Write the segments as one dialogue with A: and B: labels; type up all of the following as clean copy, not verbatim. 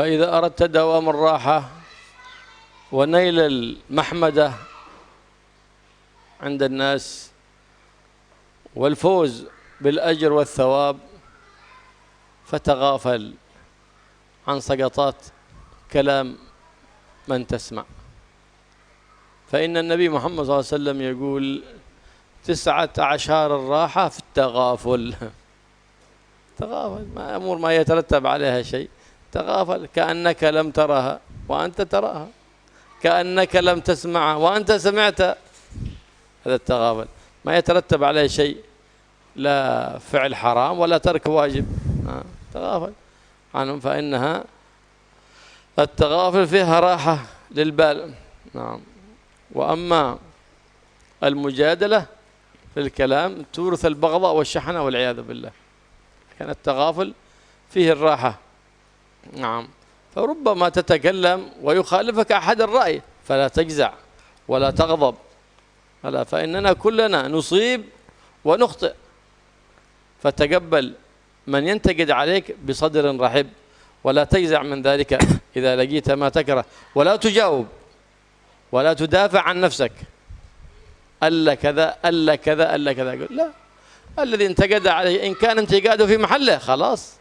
A: فإذا أردت دوام الراحة ونيل المحمدة عند الناس والفوز بالأجر والثواب فتغافل عن سقطات كلام من تسمع، فإن النبي محمد صلى الله عليه وسلم يقول 19 الراحة في التغافل. تغافل، ما أمور ما يترتب عليها شيء، تغافل كأنك لم ترها وأنت تراها، كأنك لم تسمعها وأنت سمعت. هذا التغافل ما يترتب عليه شيء، لا فعل حرام ولا ترك واجب، تغافل عنهم، فإنها التغافل فيها راحة للبال. نعم. وأما المجادلة في الكلام تورث البغضاء والشحنة والعياذ بالله. كان التغافل فيه الراحة. نعم. فربما تتكلم ويخالفك أحد الرأي فلا تجزع ولا تغضب، ألا فإننا كلنا نصيب ونخطئ، فتقبل من ينتقد عليك بصدر رحب ولا تجزع من ذلك إذا لقيت ما تكره، ولا تجاوب ولا تدافع عن نفسك، ألا كذا ألا كذا ألا كذا. لا، الذي انتقد عليه إن كان انتقاده في محله خلاص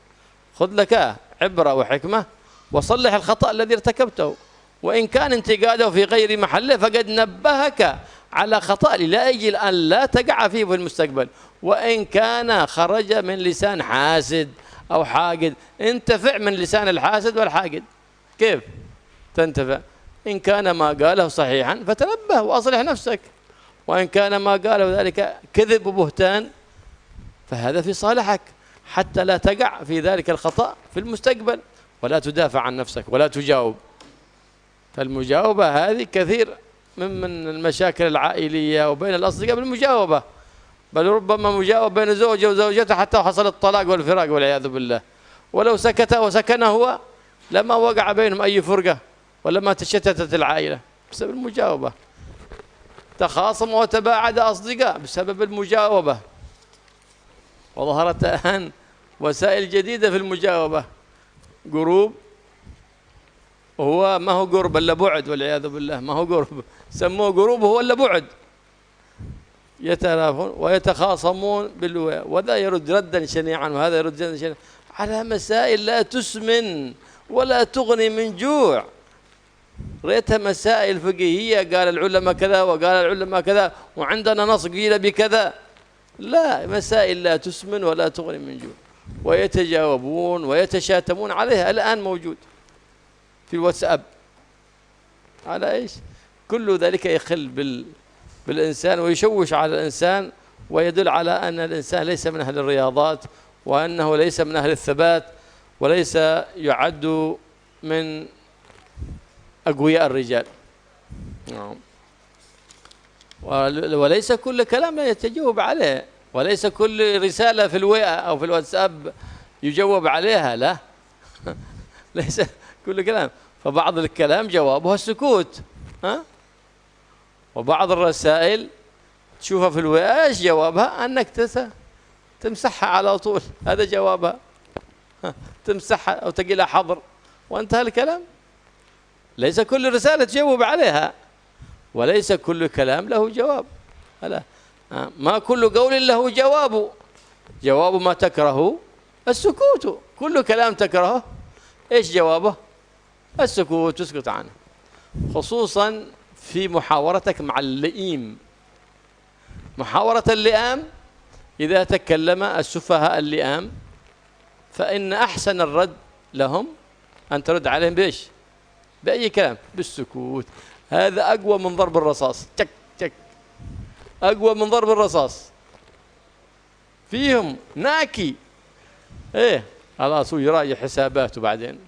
A: خذ لك عبرة وحكمة وصلح الخطأ الذي ارتكبته، وإن كان انتقاده في غير محله فقد نبهك على خطأ لا يجي أن لا تقع فيه في المستقبل. وإن كان خرج من لسان حاسد أو حاقد انتفع من لسان الحاسد والحاقد. كيف تنتفع؟ إن كان ما قاله صحيحا فتنبه وأصلح نفسك، وإن كان ما قاله ذلك كذب وبهتان فهذا في صالحك حتى لا تقع في ذلك الخطأ في المستقبل، ولا تدافع عن نفسك ولا تجاوب. فالمجاوبة هذه كثير من المشاكل العائلية وبين الأصدقاء بالمجاوبة، بل ربما مجاوب بين زوجه وزوجته حتى حصل الطلاق والفراق والعياذ بالله، ولو سكت وسكن هو لما وقع بينهم أي فرقة ولما تشتتت العائلة بسبب المجاوبة. تخاصم وتباعد أصدقاء بسبب المجاوبة، وظهرت الآن وسائل جديدة في المجاوبة، جروب، هو ما هو قرب إلا بعد والعياذ بالله، ما هو قرب، سموه جروب هو إلا بعد، يتنافون ويتخاصمون وذا يرد ردا شنيعا وهذا يرد ردا شنيعا على مسائل لا تسمن ولا تغني من جوع. ريتها مسائل فقهية قال العلماء كذا وقال العلماء كذا وعندنا نص قيل بكذا، لا، مسائل لا تسمن ولا تغني من جوع، ويتجاوبون ويتشاتمون عليها الآن موجود في الواتساب. على إيش؟ كل ذلك يخل بالإنسان ويشوش على الإنسان، ويدل على أن الإنسان ليس من أهل الرياضات، وأنه ليس من أهل الثبات، وليس يعد من أقوياء الرجال. وليس كل كلام يتجاوب عليه، وليس كل رسالة في الويئة أو في الواتساب يجاوب عليها، لا. ليس كل كلام، فبعض الكلام جوابها السكوت، وبعض الرسائل تشوفها في الويئة ايش جوابها؟ أنك تمسحها على طول، هذا جوابها، تمسحها أو تقيلها حظر وانتهى الكلام. ليس كل رسالة تجاوب عليها، وليس كل كلام له جواب، لا. ما كل قول له جواب، جواب ما تكره السكوت، كل كلام تكرهه ايش جوابه؟ السكوت، تسكت عنه، خصوصا في محاورتك مع اللئيم. محاورة اللئام إذا تكلم السفهاء اللئام فإن أحسن الرد لهم أن ترد عليهم بإيش؟ بأي كلام؟ بالسكوت. هذا أقوى من ضرب الرصاص، تك تك، أقوى من ضرب الرصاص. فيهم ناكي، إيه خلاص هو يراجع حساباته، بعدين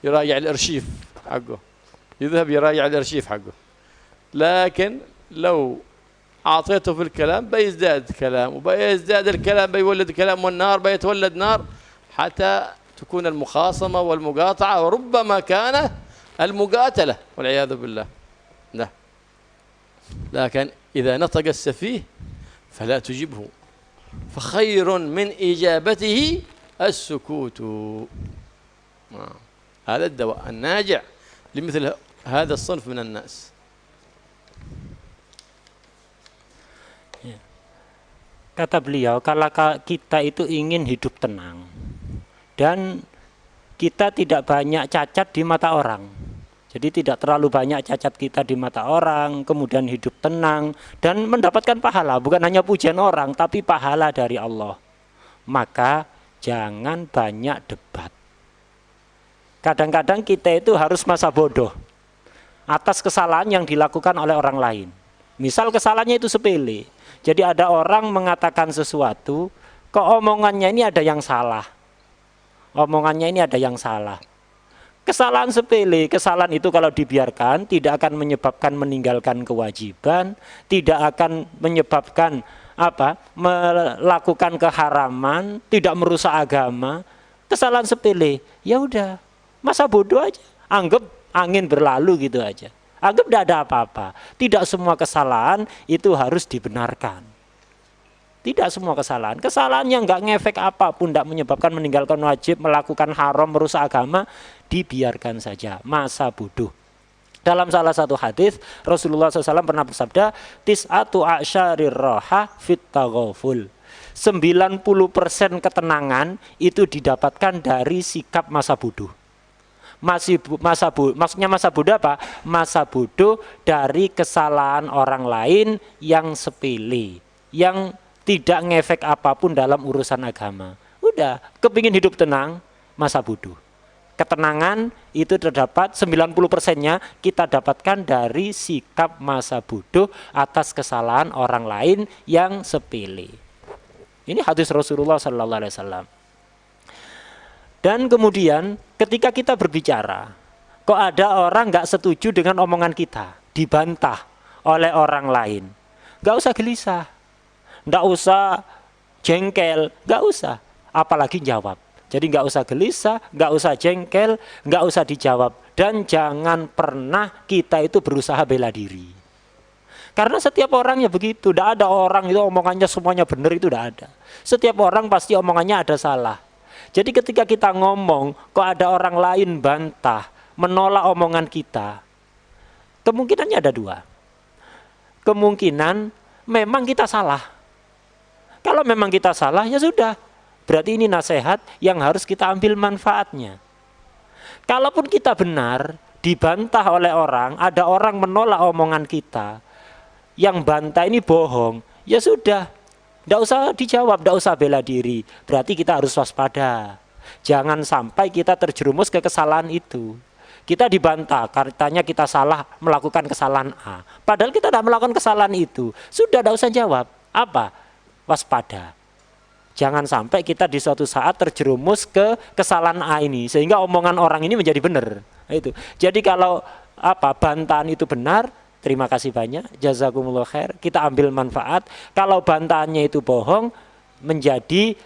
A: يراجع الأرشيف حقه، يذهب يراجع الأرشيف حقه. لكن لو أعطيته في الكلام بيزداد كلام، وبيزداد الكلام بيولد كلام، والنار بيتولد نار، حتى تكون المخاصمة والمقاطعة، وربما كان المقاتلة والعياذ بالله. لا، لكن إذا نطق السفيه فلا تجبه، فخير من إجابته السكوت. هذا الدواء الناجع لمثل هذا الصنف من الناس.
B: Kata beliau, kalau kita itu ingin hidup tenang dan kita tidak banyak cacat di mata orang, jadi tidak terlalu banyak cacat kita di mata orang, kemudian hidup tenang dan mendapatkan pahala, bukan hanya pujian orang tapi pahala dari Allah, maka jangan banyak debat. Kadang-kadang kita itu harus masa bodoh atas kesalahan yang dilakukan oleh orang lain. Misal kesalahannya itu sepele. Jadi ada orang mengatakan sesuatu, kok omongannya ini ada yang salah. Omongannya ini ada yang salah. Kesalahan sepele, kesalahan itu kalau dibiarkan tidak akan menyebabkan meninggalkan kewajiban, tidak akan menyebabkan melakukan keharaman, tidak merusak agama. Kesalahan sepele, ya udah. Masa bodoh aja, anggap angin berlalu gitu aja. Anggap tidak ada apa-apa. Tidak semua kesalahan itu harus dibenarkan. Tidak semua kesalahan. Kesalahan yang nggak ngefek apapun, tidak menyebabkan meninggalkan wajib, melakukan haram, merusak agama, dibiarkan saja. Masa bodoh. Dalam salah satu hadis Rasulullah SAW pernah bersabda, tis'atu a'syarir raha fit taghaful. 90% ketenangan itu didapatkan dari sikap masa bodoh. Maksudnya masa bodoh apa? Masa bodoh dari kesalahan orang lain yang sepele, yang tidak ngefek apapun dalam urusan agama. Udah, kepingin hidup tenang, masa bodoh. Ketenangan itu terdapat 90%-nya kita dapatkan dari sikap masa bodoh atas kesalahan orang lain yang sepele. Ini hadis Rasulullah SAW. Dan kemudian ketika kita berbicara, kok ada orang nggak setuju dengan omongan kita, dibantah oleh orang lain, nggak usah gelisah, nggak usah jengkel, nggak usah, apalagi jawab. Jadi nggak usah gelisah, nggak usah jengkel, nggak usah dijawab, dan jangan pernah kita itu berusaha bela diri. Karena setiap orangnya begitu, tidak ada orang itu omongannya semuanya benar, itu tidak ada. Setiap orang pasti omongannya ada salah. Jadi ketika kita ngomong, kok ada orang lain bantah, menolak omongan kita, kemungkinannya ada dua. Kemungkinan memang kita salah. Kalau memang kita salah, ya sudah. Berarti ini nasihat yang harus kita ambil manfaatnya. Kalaupun kita benar, dibantah oleh orang, ada orang menolak omongan kita, yang bantah ini bohong, ya sudah. Tidak usah dijawab, tidak usah bela diri. Berarti kita harus waspada. Jangan sampai kita terjerumus ke kesalahan itu. Kita dibantah, katanya kita salah melakukan kesalahan A. Padahal kita tidak melakukan kesalahan itu. Sudah, tidak usah jawab. Apa? Waspada. Jangan sampai kita di suatu saat terjerumus ke kesalahan A ini. Sehingga omongan orang ini menjadi benar. Itu. Jadi kalau bantahan itu benar, terima kasih banyak, jazakumullah khair, kita ambil manfaat. Kalau bantahannya itu bohong, menjadi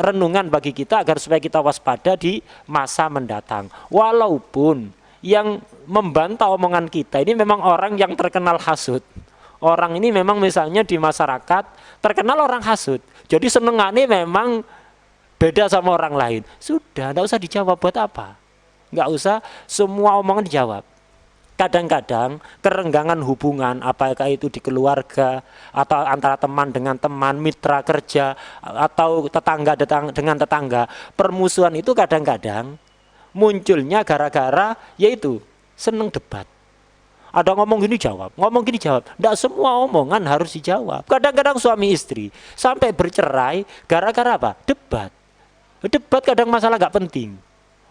B: renungan bagi kita agar supaya kita waspada di masa mendatang. Walaupun yang membantah omongan kita ini memang orang yang terkenal hasud. Orang ini memang misalnya di masyarakat terkenal orang hasud. Jadi senengannya memang beda sama orang lain. Sudah, tidak usah dijawab, buat apa? Nggak usah semua omongan dijawab. Kadang-kadang kerenggangan hubungan, apakah itu di keluarga atau antara teman dengan teman, mitra kerja atau tetangga dengan tetangga, permusuhan itu kadang-kadang munculnya gara-gara yaitu seneng debat. Ada ngomong gini jawab, ngomong gini jawab. Tidak semua omongan harus dijawab. Kadang-kadang suami istri sampai bercerai gara-gara apa? Debat. Debat kadang masalah nggak penting.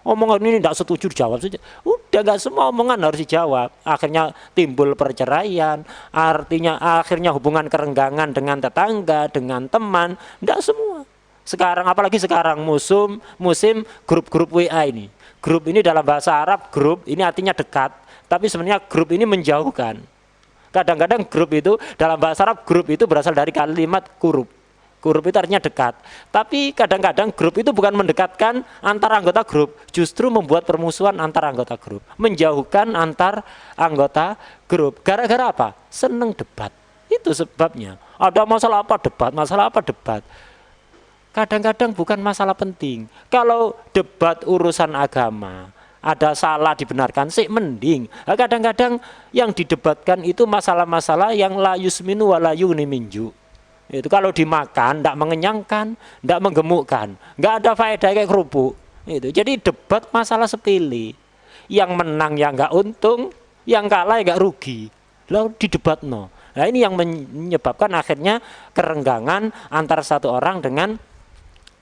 B: Omongan ini tidak setuju dijawab saja. Udah, nggak semua omongan harus dijawab. Akhirnya timbul perceraian. Akhirnya hubungan kerenggangan dengan tetangga, dengan teman. Tidak semua. Sekarang apalagi sekarang musim grup-grup WA ini. Grup ini dalam bahasa Arab grup ini artinya dekat. Tapi sebenarnya grup ini menjauhkan. Kadang-kadang grup itu dalam bahasa Arab grup itu berasal dari kalimat kurub. Grup itu artinya dekat. Tapi kadang-kadang grup itu bukan mendekatkan antar anggota grup, justru membuat permusuhan antar anggota grup, menjauhkan antar anggota grup. Gara-gara apa? Seneng debat. Itu sebabnya. Ada masalah apa debat? Masalah apa debat? kadang-kadang bukan masalah penting. Kalau debat urusan agama, ada salah dibenarkan sih mending. Kadang-kadang yang didebatkan itu masalah-masalah yang la yusminu wa la yughni min ju'. Itu kalau dimakan tidak mengenyangkan, tidak menggemukkan, nggak ada faedah kayak kerupuk. Itu. Jadi debat masalah sepele. Yang menang ya nggak untung, yang kalah ya nggak rugi. Lalu didebat no. Nah ini yang menyebabkan akhirnya kerenggangan antara satu orang dengan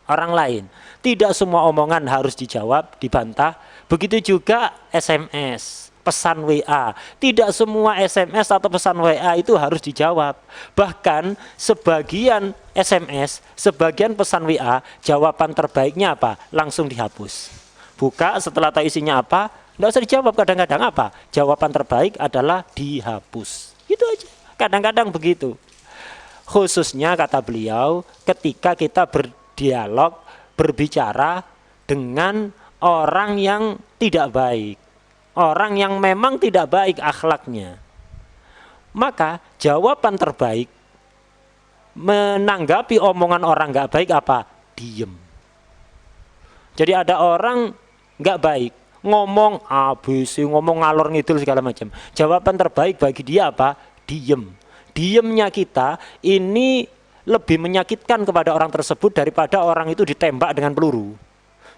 B: orang lain. Tidak semua omongan harus dijawab, dibantah. Begitu juga SMS, pesan WA. Tidak semua SMS atau pesan WA itu harus dijawab. Bahkan sebagian SMS, sebagian pesan WA, jawaban terbaiknya apa? Langsung dihapus. Buka setelah tahu isinya apa, tidak usah dijawab. Kadang-kadang apa? Jawaban terbaik adalah dihapus. Gitu aja. Kadang-kadang begitu. Khususnya kata beliau ketika kita berdialog, berbicara dengan orang yang tidak baik. Orang yang memang tidak baik akhlaknya. Maka jawaban terbaik menanggapi omongan orang nggak baik apa? Diem. Jadi ada orang nggak baik, ngomong ABC, ngomong ngalor ngidul segala macam. Jawaban terbaik bagi dia apa? Diem. Diemnya kita ini lebih menyakitkan kepada orang tersebut daripada orang itu ditembak dengan peluru.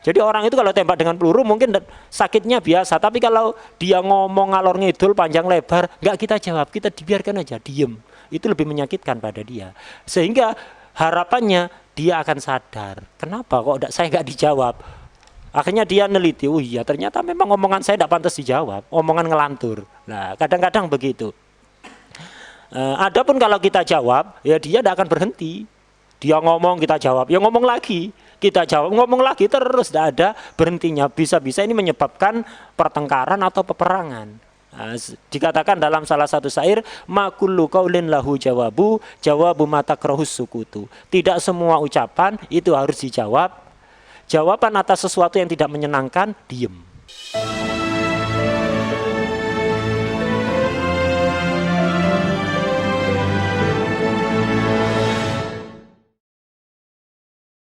B: Jadi orang itu kalau tembak dengan peluru mungkin sakitnya biasa, tapi kalau dia ngomong ngalor ngidul panjang lebar, nggak kita jawab, kita dibiarkan aja, diem. Itu lebih menyakitkan pada dia. Sehingga harapannya dia akan sadar, kenapa kok saya nggak dijawab? Akhirnya dia neliti, oh iya ternyata memang omongan saya tidak pantas dijawab, omongan ngelantur. Nah kadang-kadang begitu. Adapun kalau kita jawab, ya dia tidak akan berhenti. Dia ngomong, kita jawab, ya ngomong lagi, kita jawab, ngomong lagi, terus tidak ada berhentinya. Bisa-bisa ini menyebabkan pertengkaran atau peperangan. Dikatakan dalam salah satu syair, ma kullu qaulin lahu jawabu, jawabu ma takrahus sukutu. Tidak semua ucapan itu harus dijawab. Jawaban atas sesuatu yang tidak menyenangkan, diem.